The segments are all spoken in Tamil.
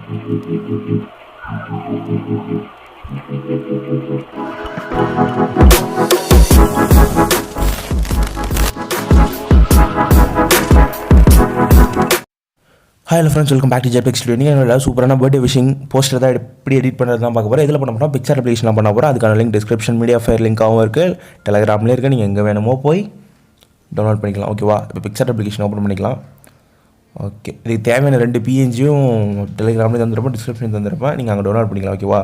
Hi hello friends, welcome back to JpTechStudio. நீங்கள் என்னோட சூப்பரான பர்த்டே விஷிங் போஸ்டர் தான் எப்படி எடிட் பண்ணுறது தான் பார்க்க போகிறோம். இதில் பண்ண போகிறோம் PicsArt அப்ளிகேஷன் பண்ண போகிறோம். அதுக்கான லிங்க் டிஸ்கிரிப்ஷன் மீடியா ஃபயர் லிங்காகவும் இருக்குது, டெலகிராம்லேயே இருக்குது. நீங்கள் எங்கே வேணுமோ போய் டவுன்லோட் பண்ணிக்கலாம். ஓகேவா? இப்போ PicsArt அப்ளிகேஷன் ஓப்பன் பண்ணிக்கலாம். ஓகே, இதுக்கு தேவையான 2 PNGயும் டெலிகிராம்லேயே தந்துருப்போம், டிஸ்கிரிப்ஷன் தந்துருப்பேன். நீங்கள் அங்கே டவுன்லோட் பண்ணிக்கலாம். ஓகேவா?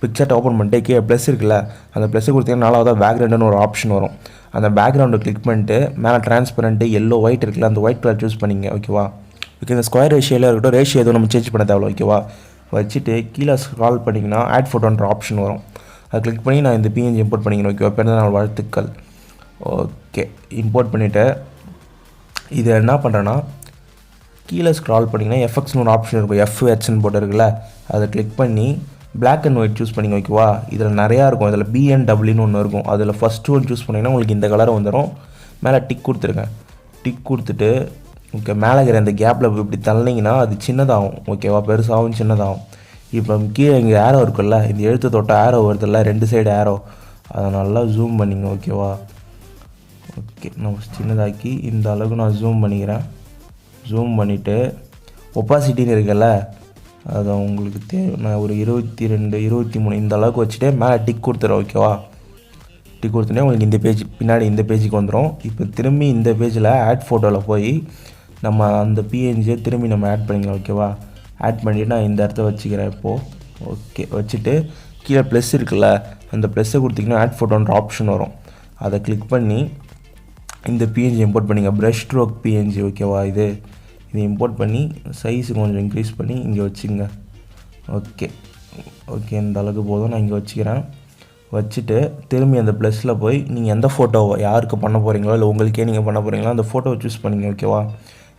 PicsArt ஓப்பன் பண்ணிட்டு கீழே ப்ளஸ் இருக்குல்ல, அந்த ப்ளஸ்ஸை கொடுத்தீங்கன்னா 4வது பேக்ரவுண்டுன்னு ஒரு ஆப்ஷன் வரும். அந்த பேக்ரவுண்டை கிளிக் பண்ணிட்டு மேலே டிரான்ஸ்பரண்ட்டு எல்லோ ஒயிட் இருக்குல்ல, அந்த ஒயிட் கலர் சூஸ் பண்ணிங்க. ஓகேவா? ஓகே, இந்த ஸ்கொயர் ரேஷியோவில் இருக்கட்டும், ரேஷியோ எதுவும் நம்ம சேஞ்ச் பண்ண தேவை. ஓகேவா? வச்சுட்டு கீழே ஸ்க்ரால் பண்ணிங்கன்னா ஆட் ஃபோட்டோன்ற ஆப்ஷன் வரும். அதை கிளிக் பண்ணி நான் இந்த பிஎன்ஜி இம்போர்ட் பண்ணிக்கணும். ஓகேவா? பிறந்தநாள் வாழ்த்துக்கள். ஓகே, இம்போர்ட் பண்ணிவிட்டு இது என்ன பண்ணுறேன்னா, கீழே ஸ்க்ரால் பண்ணிங்கன்னா எஃப்எக்ஸ்னு ஒரு ஆப்ஷன் இருக்கும், எஃப்ஹெச்னு போட்டு இருக்குல்ல, அதை கிளிக் பண்ணி பிளாக் அண்ட் ஒயிட் சூஸ் பண்ணிங்க. ஓகேவா? இதில் நிறையா இருக்கும், இதில் பிஎன்டபிள்யூன்னு ஒன்று இருக்கும். அதில் ஃபஸ்ட்டு ஒன்று சூஸ் பண்ணிங்கன்னா உங்களுக்கு இந்த கலர் வந்துடும். மேலே டிக் கொடுத்துருங்க. டிக் கொடுத்துட்டு ஓகே, மேலே இருக்கிற இந்த கேப்பில் இப்படி தள்ளிங்கன்னா அது சின்னதாகும். ஓகேவா? பெருசாகவும் சின்னதாகும். இப்போ கீழே இங்கே ஏரோ இருக்குல்ல, இந்த எழுத்து தொட்ட ஏரோ வருதுல்ல, 2 சைடு ஏரோ, அதை நல்லா ஜூம் பண்ணிங்க. ஓகேவா? ஓகே, நான் சின்னதாக்கி இந்த அளவுக்கு நான் ஜூம் பண்ணிக்கிறேன். ஜூம் பண்ணிவிட்டு ஒப்பாசிட்டின்னு இருக்குல்ல, அதை உங்களுக்கு தேவை நான் ஒரு 22, 23 இந்த அளவுக்கு வச்சுட்டு மேலே டிக் கொடுத்துறேன். ஓகேவா? டிக் கொடுத்தோன்னே உங்களுக்கு இந்த பேஜ் பின்னாடி இந்த பேஜுக்கு வந்துடும். இப்போ திரும்பி இந்த பேஜில் ஆட் ஃபோட்டோவில் போய் நம்ம அந்த பிஎன்ஜியை திரும்பி நம்ம ஆட் பண்ணிக்கலாம். ஓகேவா? ஆட் பண்ணிவிட்டு நான் இந்த இடத்த வச்சுக்கிறேன் இப்போது. ஓகே, வச்சுட்டு கீழே ப்ளஸ் இருக்குல்ல, அந்த ப்ளஸ்ஸை கொடுத்திங்கன்னா ஆட் ஃபோட்டோன்ற ஆப்ஷன் வரும். அதை கிளிக் பண்ணி இந்த பிஎன்ஜி இம்போர்ட் பண்ணிங்க, ப்ரஷ் ஸ்ட்ரோக் பிஎன்ஜி. ஓகேவா? இது இம்போர்ட் பண்ணி சைஸு கொஞ்சம் இன்க்ரீஸ் பண்ணி இங்கே வச்சுங்க. ஓகே ஓகே, இந்த அளவுக்கு போதும். நான் இங்கே வச்சுக்கிறேன். வச்சுட்டு திரும்பி அந்த ப்ளஸில் போய் நீங்கள் எந்த ஃபோட்டோவை யாருக்கு பண்ண போகிறீங்களோ இல்லை உங்களுக்கே நீங்கள் பண்ண போகிறீங்களோ அந்த ஃபோட்டோவை சூஸ் பண்ணிங்க. ஓகேவா?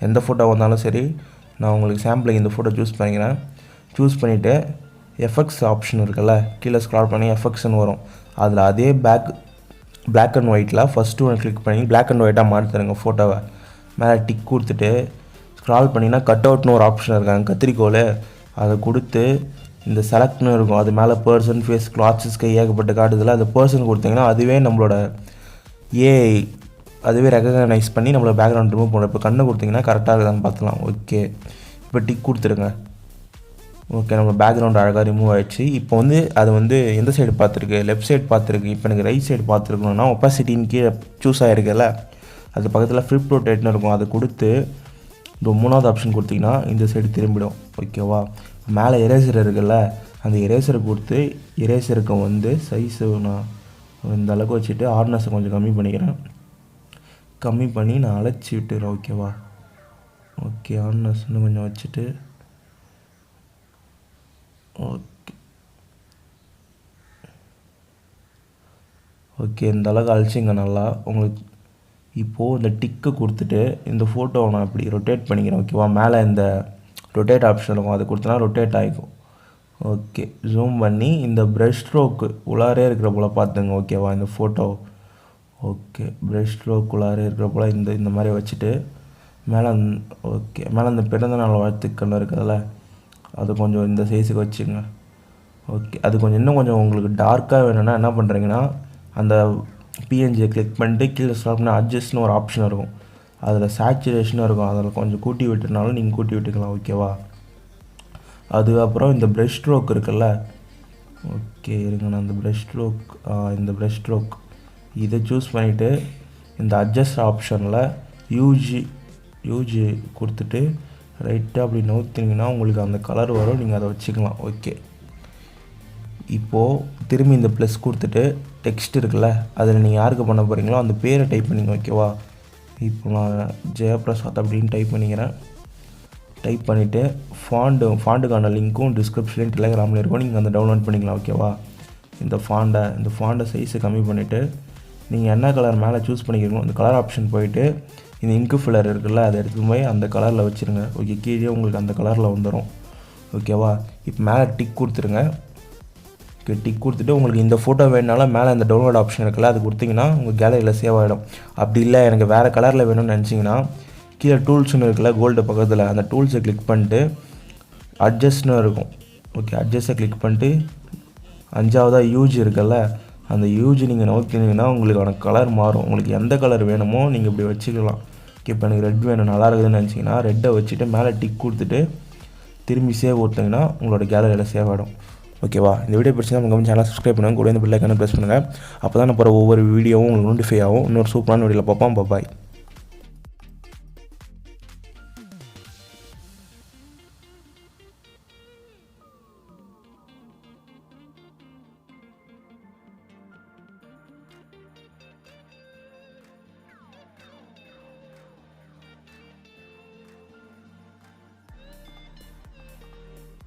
எந்த ஃபோட்டோ வந்தாலும் சரி, நான் உங்களுக்கு சாம்பிளுக்கு இந்த ஃபோட்டோ சூஸ் பண்ணிக்கிறேன். சூஸ் பண்ணிவிட்டு எஃப்எக்ஸ் ஆப்ஷன் இருக்குல்ல, கீழே ஸ்க்ரால் பண்ணி எஃப்எக்ஸ்னு வரும். அதில் அதே பிளாக் அண்ட் ஒயிட்டில் ஃபஸ்ட்டு ஒன்று கிளிக் பண்ணி பிளாக் அண்ட் ஒயிட்டாக மாற்றிடுங்க ஃபோட்டோவை. மேலே டிக் கொடுத்துட்டு ஸ்க்ரால் பண்ணிங்கன்னா கட் அவுட்னு ஒரு ஆப்ஷன் இருக்காங்க, கத்திரிக்கோல், அதை கொடுத்து இந்த செலக்ட்னு இருக்கும், அது மேலே பர்சன், ஃபேஸ், கிளாத்ஸ், ஸ்கை ஏகப்பட்ட காட்டுதில்ல, அந்த பர்சன் கொடுத்தீங்கன்னா அதுவே நம்மளோட ஏஐ அதுவே ரெகக்னைஸ் பண்ணி நம்மளோட பேக்ரவுண்ட் ரிமூவ் பண்ணுறோம். இப்போ கண்ணை கொடுத்திங்கன்னா கரெக்டாக இருக்குதான்னு பார்த்துக்கலாம். ஓகே, இப்போ டிக் கொடுத்துருங்க. ஓகே, நம்ம பேக்ரவுண்ட் அழகாக ரிமூவ் ஆகிடுச்சு. இப்போ வந்து அது வந்து எந்த சைடு பார்த்துருக்கு, லெஃப்ட் சைடு பார்த்துருக்கு. இப்போ எனக்கு ரைட் சைடு பார்த்துருக்கணும்னா ஒப்பாசிட்டின்னு கீழே சூஸ் ஆகிருக்குல்ல, அது பக்கத்தில் ஃப்ளிப் ரொட்டேட்னு இருக்கும், அதை கொடுத்து இந்த 3வது ஆப்ஷன் கொடுத்திங்கன்னா இந்த சைடு திரும்பிடும். ஓகேவா? மேலே எரேசர் இருக்குல்ல, அந்த எரேசரை கொடுத்து எரேசருக்கு வந்து சைஸு நான் இந்த அளவுக்கு வச்சுட்டு ஹார்ட்னஸை கொஞ்சம் கம்மி பண்ணிக்கிறேன். கம்மி பண்ணி நான் அழைச்சி விட்டுறேன். ஓகேவா? ஓகே, ஹார்ட்னஸ் இன்னும் கொஞ்சம் வச்சுட்டு ஓகே ஓகே இந்த அளவுக்கு அழைச்சிங்க நல்லா. உங்களுக்கு இப்போது இந்த டிக்கு கொடுத்துட்டு இந்த ஃபோட்டோவை நான் இப்படி ரொட்டேட் பண்ணிக்கிறேன். ஓகேவா? மேலே இந்த ரொட்டேட் ஆப்ஷன் இருக்கும், அது கொடுத்தனா ரொட்டேட் ஆகிக்கும். ஓகே, ஜூம் பண்ணி இந்த ப்ரஷ் ஸ்ட்ரோக்கு உள்ளாரே இருக்கிற போல் பார்த்துங்க. ஓகேவா? இந்த ஃபோட்டோ ஓகே ப்ரஷ் ஸ்ட்ரோக் உள்ளாரே இருக்கிற போல் இந்த மாதிரி வச்சுட்டு மேலே ஓகே மேலே இந்த பிறந்தநாள் வாழ்த்துக்கள் இருக்குதுல்ல, அது கொஞ்சம் இந்த சைஸுக்கு வச்சுங்க. ஓகே, அது கொஞ்சம் இன்னும் கொஞ்சம் உங்களுக்கு டார்க்காக வேணும்னா என்ன பண்ணுறீங்கன்னா, அந்த பிஎன்ஜியை கிளிக் பண்ணிட்டு கீழே ஸ்க்ரால் பண்ணி அட்ஜஸ்ட்னு ஒரு ஆப்ஷன் இருக்கும், அதில் சேச்சுரேஷனும் இருக்கும், அதில் கொஞ்சம் கூட்டி விட்டுனாலும் நீங்கள் கூட்டி விட்டுக்கலாம். ஓகேவா? அதுக்கப்புறம் இந்த ப்ரஷ் ஸ்ட்ரோக் இருக்குல்ல, ஓகே இருங்க, நான் இந்த ப்ரஷ் ஸ்ட்ரோக் இதை சூஸ் பண்ணிவிட்டு இந்த அட்ஜஸ்ட் ஆப்ஷனில் யூஜி கொடுத்துட்டு ரைட்டாக அப்படி நோத்திங்கன்னா உங்களுக்கு அந்த கலர் வரும், நீங்கள் அதை வச்சுக்கலாம். ஓகே, இப்போது திரும்பி இந்த ப்ளஸ் கொடுத்துட்டு டெக்ஸ்ட் இருக்குல்ல, அதில் நீங்கள் யாருக்கு பண்ண போகிறீங்களோ அந்த பேரை டைப் பண்ணிங்க. ஓகேவா? இப்போ நான் ஜெயபிரசாத் அப்படின்னு டைப் பண்ணிக்கிறேன். டைப் பண்ணிவிட்டு ஃபாண்டுக்கான லிங்க்கும் டிஸ்கிரிப்ஷன்லேயும் டெலிகிராமில் இருக்கும், நீங்கள் அந்த டவுன்லோட் பண்ணிக்கலாம். ஓகேவா? இந்த ஃபாண்டை சைஸை கம்மி பண்ணிவிட்டு நீங்கள் என்ன கலர் மேலே சூஸ் பண்ணிக்கிறீங்களோ அந்த கலர் ஆப்ஷன் போயிட்டு இந்த இங்கு ஃபில்லர் இருக்குல்ல, அதை எடுத்து போய் அந்த கலரில் வச்சுருங்க. ஓகே, கீழே உங்களுக்கு அந்த கலரில் வந்துடும். ஓகேவா? இப்போ மேலே டிக் கொடுத்துருங்க. ஓகே, டிக் கொடுத்துட்டு உங்களுக்கு இந்த ஃபோட்டோ வேணுனாலும் மேலே இந்த டவுன்லோட் ஆப்ஷன் இருக்குல்ல, அது கொடுத்திங்கன்னா உங்கள் கேலரியில் சேவ் ஆகிடும். அப்படி இல்லை எனக்கு வேறு கலரில் வேணும்னு நினச்சிங்கன்னா கீழே டூல்ஸ்னு இருக்குல்ல கோல்டு பக்கத்தில், அந்த டூல்ஸை கிளிக் பண்ணிட்டு அட்ஜஸ்ட்னு இருக்கும். ஓகே, அட்ஜஸ்ட்டை கிளிக் பண்ணிட்டு 5வதாக யூஜ் இருக்குல்ல, அந்த யூஜ் நீங்கள் நோக்கினீங்கன்னா உங்களுக்கான கலர் மாறும். உங்களுக்கு எந்த கலர் வேணுமோ நீங்கள் இப்படி வச்சுக்கலாம். இப்போ எனக்கு ரெட் வேணும், நல்லா இருக்குதுன்னு நினச்சிங்கன்னா ரெட்டை வச்சுட்டு மேலே டிக் கொடுத்துட்டு திரும்பி சேவ் கொடுத்தீங்கன்னா உங்களோட கேலரியில் சேவ் ஆகிடும். ஓகேவா? இந்த வீடியோ பிடிச்சா உங்கள் சேனல் சப்ஸ்கிரைப் பண்ணுங்கள், கூட இந்த பெல் ஐக்கானை ப்ரெஸ் பண்ணுங்கள். அப்போ தான் நான் போகிற ஒவ்வொரு வீடியோவும் உங்களுக்கு நோட்டிஃபை ஆகும். இன்னொரு சூப்பரான வீடியோவில் பார்ப்போம். பாய்.